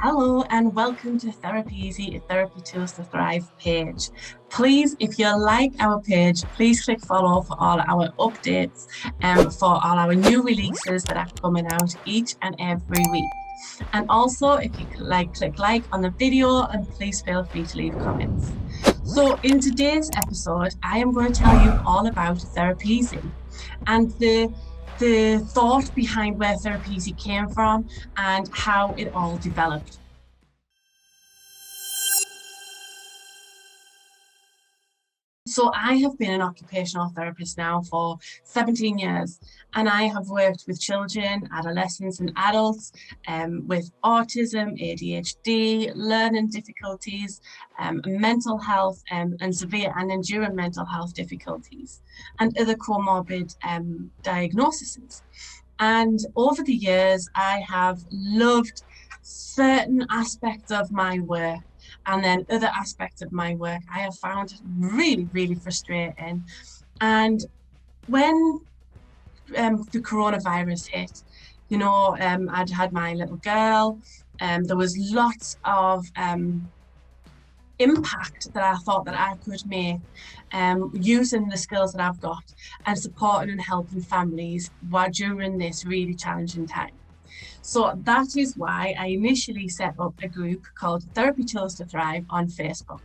Hello and welcome to Therapeeze Therapy Tools to Thrive page. Please, if you like our page, please click follow for all our updates and for all our new releases that are coming out each and every week. And also, if you click like on the video, and please feel free to leave comments. So in today's episode, I am going to tell you all about Therapeeze and the thought behind where Therapeeze came from and how it all developed. So I have been an occupational therapist now for 17 years, and I have worked with children, adolescents and adults with autism, ADHD, learning difficulties, mental health and severe and enduring mental health difficulties and other comorbid diagnoses. And over the years, I have loved certain aspects of my work. And then other aspects of my work I have found really, really frustrating. And when the coronavirus hit, I'd had my little girl, there was lots of impact that I thought that I could make using the skills that I've got and supporting and helping families while during this really challenging time. So that is why I initially set up a group called Therapy Tools to Thrive on Facebook.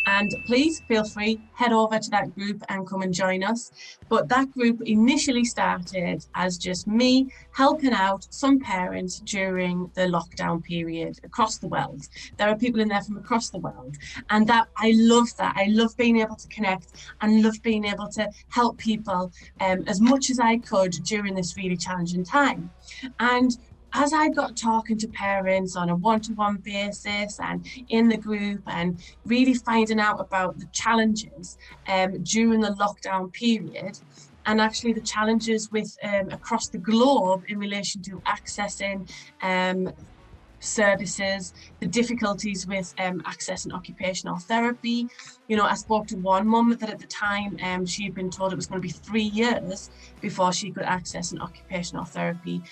And please feel free, head over to that group and come and join us. But that group initially started as just me helping out some parents during the lockdown period across the world. There are people in there from across the world. And that I love that. I love being able to connect and love being able to help people as much as I could during this really challenging time. And as I got talking to parents on a one-to-one basis and in the group and really finding out about the challenges during the lockdown period, and actually the challenges with across the globe in relation to accessing services, the difficulties with accessing occupational therapy. I spoke to one mum that at the time she had been told it was going to be 3 years before she could access an occupational therapy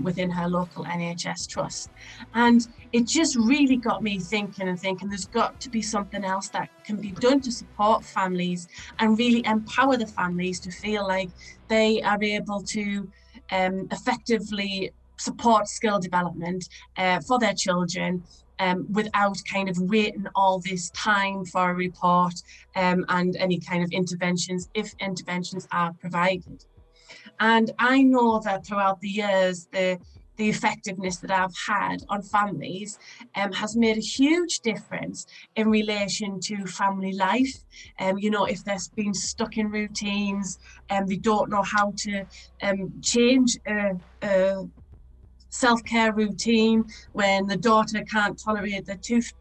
within her local NHS trust. And it just really got me thinking there's got to be something else that can be done to support families and really empower the families to feel like they are able to effectively support skill development for their children without kind of waiting all this time for a report and any kind of interventions, if interventions are provided. And I know that throughout the years, the effectiveness that I've had on families has made a huge difference in relation to family life. If they've been stuck in routines and they don't know how to change a self-care routine when the daughter can't tolerate the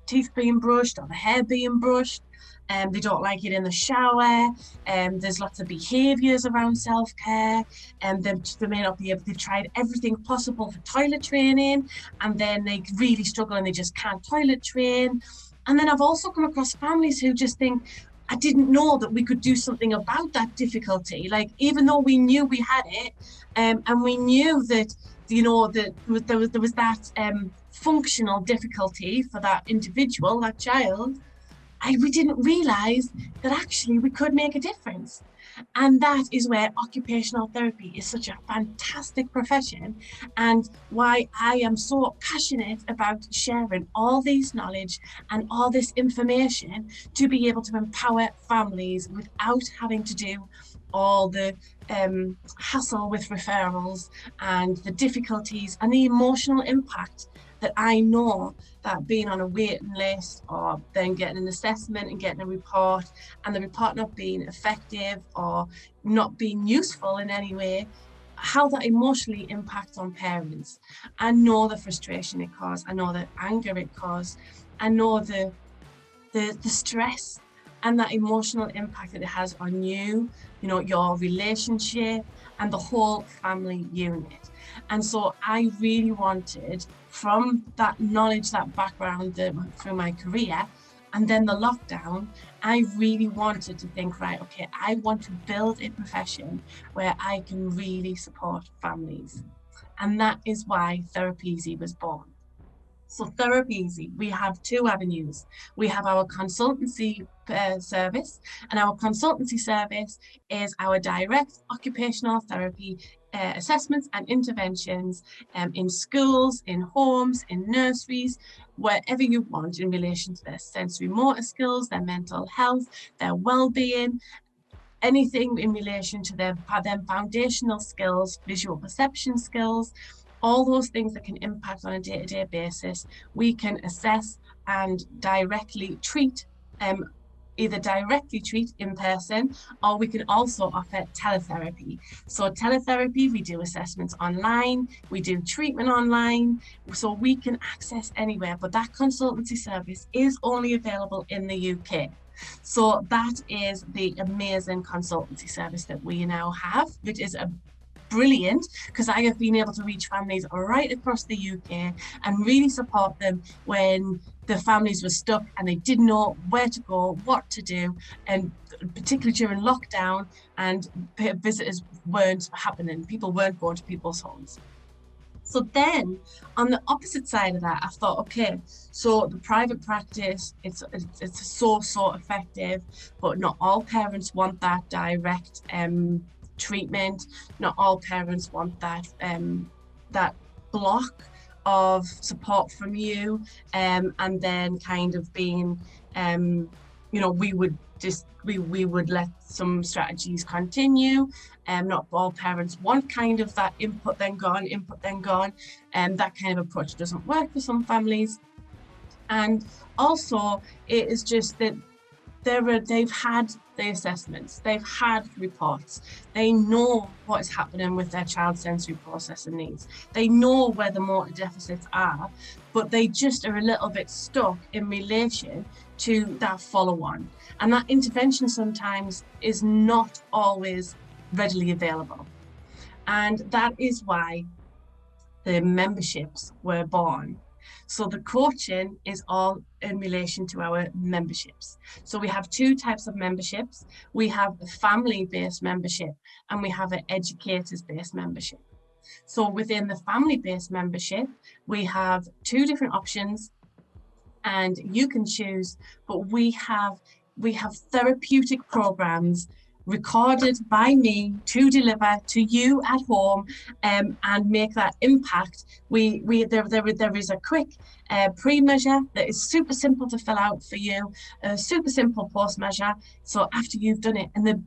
teeth being brushed or the hair being brushed. They don't like it in the shower. There's lots of behaviours around self-care, and they may not be able. They've tried everything possible for toilet training, and then they really struggle and they just can't toilet train. And then I've also come across families who just think, I didn't know that we could do something about that difficulty. Like, even though we knew we had it, and we knew that that there was that functional difficulty for that individual, that child, we didn't realise that actually we could make a difference. And that is where occupational therapy is such a fantastic profession, and why I am so passionate about sharing all this knowledge and all this information to be able to empower families without having to do all the hassle with referrals and the difficulties and the emotional impact that I know that being on a waiting list or then getting an assessment and getting a report and the report not being effective or not being useful in any way, how that emotionally impacts on parents. I know the frustration it caused, I know the anger it caused, I know the stress and that emotional impact that it has on you, your relationship and the whole family unit. And so I really wanted, from that knowledge, that background through my career, and then the lockdown, I really wanted to think, right, okay, I want to build a profession where I can really support families. And that is why Therapeeze was born. So Therapeeze, we have two avenues. We have our consultancy service, and our consultancy service is our direct occupational therapy assessments and interventions in schools, in homes, in nurseries, wherever you want in relation to their sensory motor skills, their mental health, their well-being, anything in relation to their foundational skills, visual perception skills, all those things that can impact on a day-to-day basis, we can assess and directly treat, either directly treat in person, or we can also offer teletherapy. So teletherapy, we do assessments online, we do treatment online, so we can access anywhere, but that consultancy service is only available in the UK. So that is the amazing consultancy service that we now have, which is a brilliant, because I have been able to reach families right across the UK and really support them when the families were stuck and they didn't know where to go, what to do, and particularly during lockdown and visitors weren't happening, people weren't going to people's homes. So then on the opposite side of that, I thought, okay, so the private practice, it's so effective, but not all parents want that direct treatment. Not all parents want that that block of support from you, and then kind of being, you know, we would let some strategies continue. Not all parents want kind of that input then gone, and that kind of approach doesn't work for some families. And also it is just that they've had the assessments, they've had reports, they know what is happening with their child's sensory processing needs, they know where the motor deficits are, but they just are a little bit stuck in relation to that follow-on. And that intervention sometimes is not always readily available. And that is why the memberships were born. So the coaching is all in relation to our memberships. So we have two types of memberships. We have a family-based membership and we have an educators-based membership. So within the family-based membership, we have two different options and you can choose, but we have therapeutic programs recorded by me to deliver to you at home, and make that impact. There is a quick pre-measure that is super simple to fill out for you, a super simple post-measure. So after you've done it, and the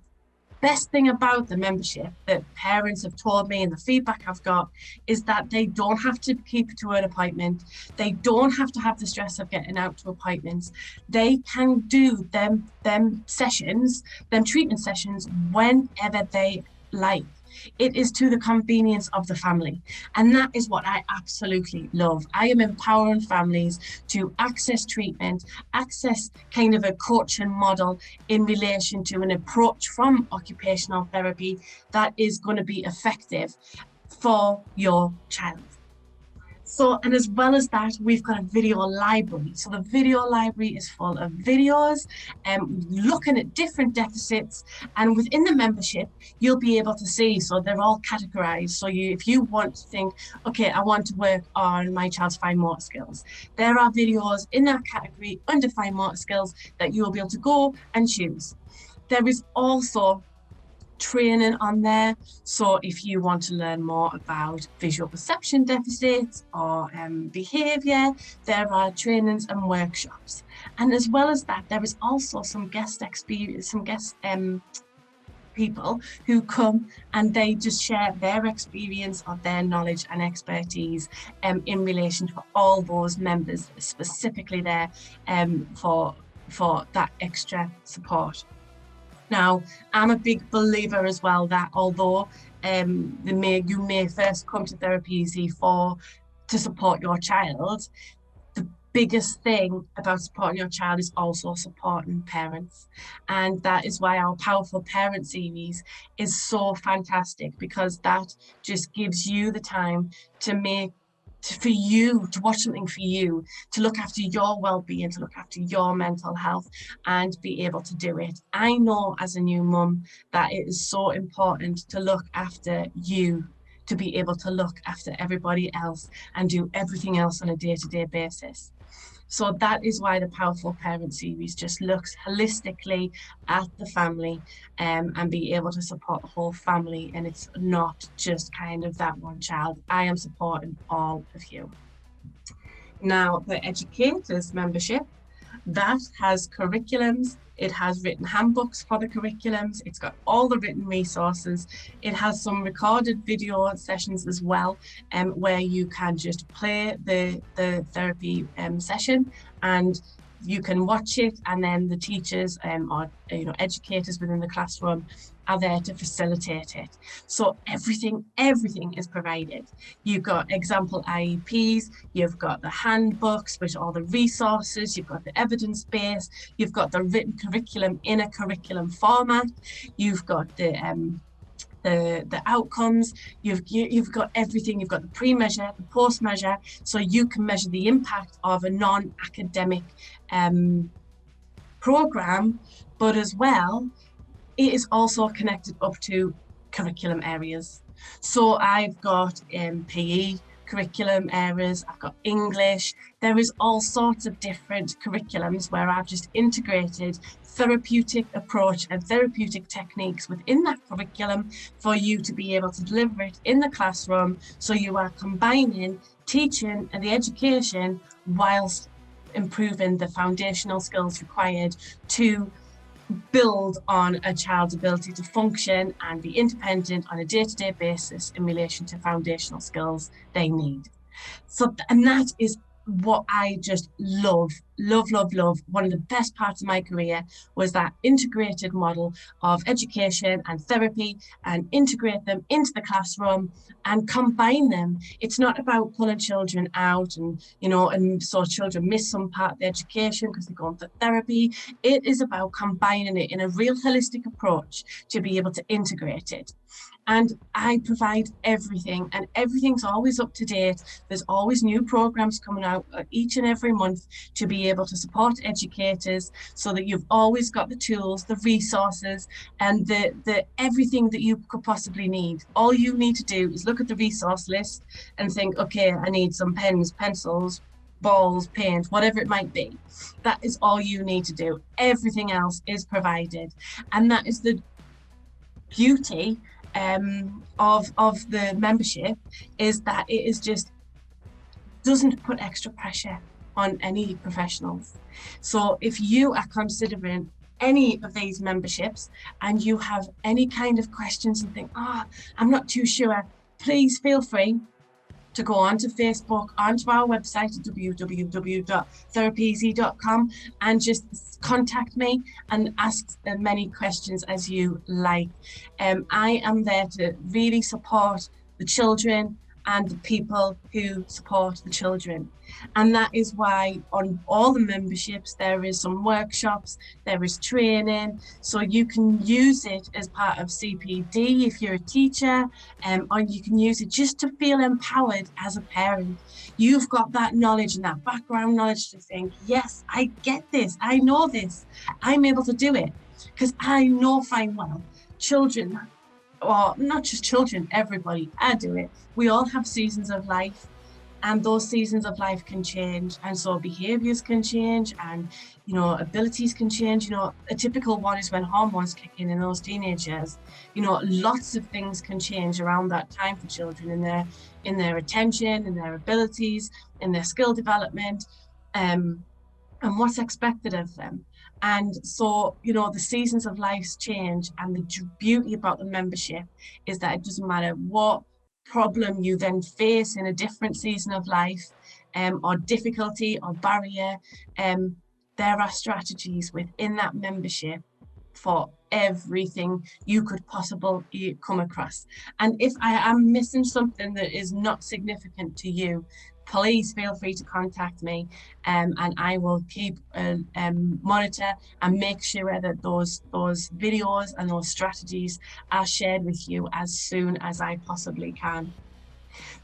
best thing about the membership that parents have told me and the feedback I've got is that they don't have to keep to an appointment. They don't have to have the stress of getting out to appointments. They can do them sessions, them treatment sessions whenever they like. It is to the convenience of the family. And that is what I absolutely love. I am empowering families to access treatment, access kind of a coaching model in relation to an approach from occupational therapy that is going to be effective for your child. So, and as well as that, we've got a video library. So the video library is full of videos looking at different deficits, and within the membership, you'll be able to see, so they're all categorized. So if you want to think, okay, I want to work on my child's fine motor skills, there are videos in that category under fine motor skills that you'll be able to go and choose. There is also training on there. So if you want to learn more about visual perception deficits or behavior, there are trainings and workshops. And as well as that, there is also some guest experience, some guest people who come and they just share their experience of their knowledge and expertise in relation to all those members, specifically there for that extra support. Now, I'm a big believer as well that although you may first come to Therapeeze to support your child, the biggest thing about supporting your child is also supporting parents. And that is why our Powerful Parent series is so fantastic, because that just gives you the time to for you to watch something for you, to look after your well-being, to look after your mental health and be able to do it. I know as a new mum that it is so important to look after you to be able to look after everybody else and do everything else on a day-to-day basis. So that is why the Powerful Parent series just looks holistically at the family and be able to support the whole family. And it's not just kind of that one child. I am supporting all of you. Now, the Educators membership, that has curriculums, it has written handbooks for the curriculums, it's got all the written resources, it has some recorded video sessions as well, where you can just play the therapy session and you can watch it, and then the teachers or educators within the classroom are there to facilitate it. So everything is provided. You've got example IEPs, you've got the handbooks with all the resources, you've got the evidence base, you've got the written curriculum in a curriculum format, you've got the outcomes, you've got everything, you've got the pre-measure, the post-measure, so you can measure the impact of a non-academic program, but as well, it is also connected up to curriculum areas. So I've got PE curriculum areas, I've got English, there is all sorts of different curriculums where I've just integrated therapeutic approach and therapeutic techniques within that curriculum for you to be able to deliver it in the classroom, so you are combining teaching and the education whilst improving the foundational skills required to build on a child's ability to function and be independent on a day-to-day basis in relation to foundational skills they need. So, and that is what I just love. One of the best parts of my career was that integrated model of education and therapy, and integrate them into the classroom and combine them. It's not about pulling children out and so children miss some part of the education because they're going for therapy. It is about combining it in a real holistic approach to be able to integrate it. And I provide everything, and everything's always up to date. There's always new programs coming out each and every month to be able to support educators, so that you've always got the tools, the resources, and the everything that you could possibly need. All you need to do is look at the resource list and think, okay, I need some pens, pencils, balls, paint, whatever it might be. That is all you need to do. Everything else is provided. And that is the beauty of the membership, is that it is just doesn't put extra pressure on any professionals. So if you are considering any of these memberships and you have any kind of questions and think, I'm not too sure, please feel free to go onto Facebook, onto our website at www.therapeeze.com, and just contact me and ask as many questions as you like. I am there to really support the children and the people who support the children. And that is why on all the memberships, there is some workshops, there is training, so you can use it as part of CPD if you're a teacher, or you can use it just to feel empowered as a parent. You've got that knowledge and that background knowledge to think, yes, I get this, I know this, I'm able to do it. Because I know fine well, children, or not just children, everybody, I do it. We all have seasons of life, and those seasons of life can change, and so behaviors can change, and abilities can change. A typical one is when hormones kick in those teenagers. Lots of things can change around that time for children in their attention, in their abilities, in their skill development, and what's expected of them. And so, the seasons of life change, and the beauty about the membership is that it doesn't matter what problem you then face in a different season of life, or difficulty or barrier, there are strategies within that membership for everything you could possibly come across. And if I am missing something that is not significant to you, please feel free to contact me, and I will keep monitor and make sure that those videos and those strategies are shared with you as soon as I possibly can.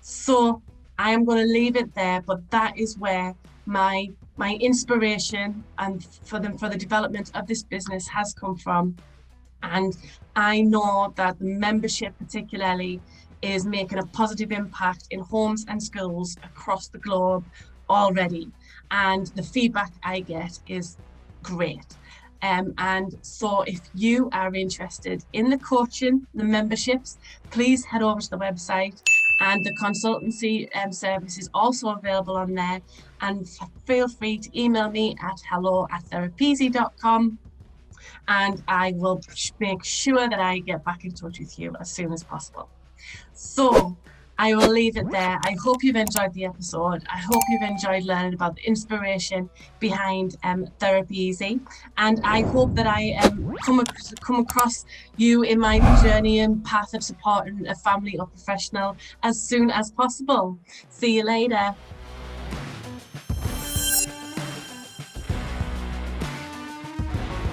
So I am going to leave it there, but that is where my inspiration and for the development of this business has come from. And I know that the membership particularly is making a positive impact in homes and schools across the globe already. And the feedback I get is great. And so if you are interested in the coaching, the memberships, please head over to the website, and the consultancy service is also available on there. And feel free to email me at hello@therapeeze.com, and I will make sure that I get back in touch with you as soon as possible. So I will leave it there. I hope you've enjoyed the episode. I hope you've enjoyed learning about the inspiration behind Therapeeze, and I hope that I come across you in my journey and path of supporting a family or professional as soon as possible. See you later.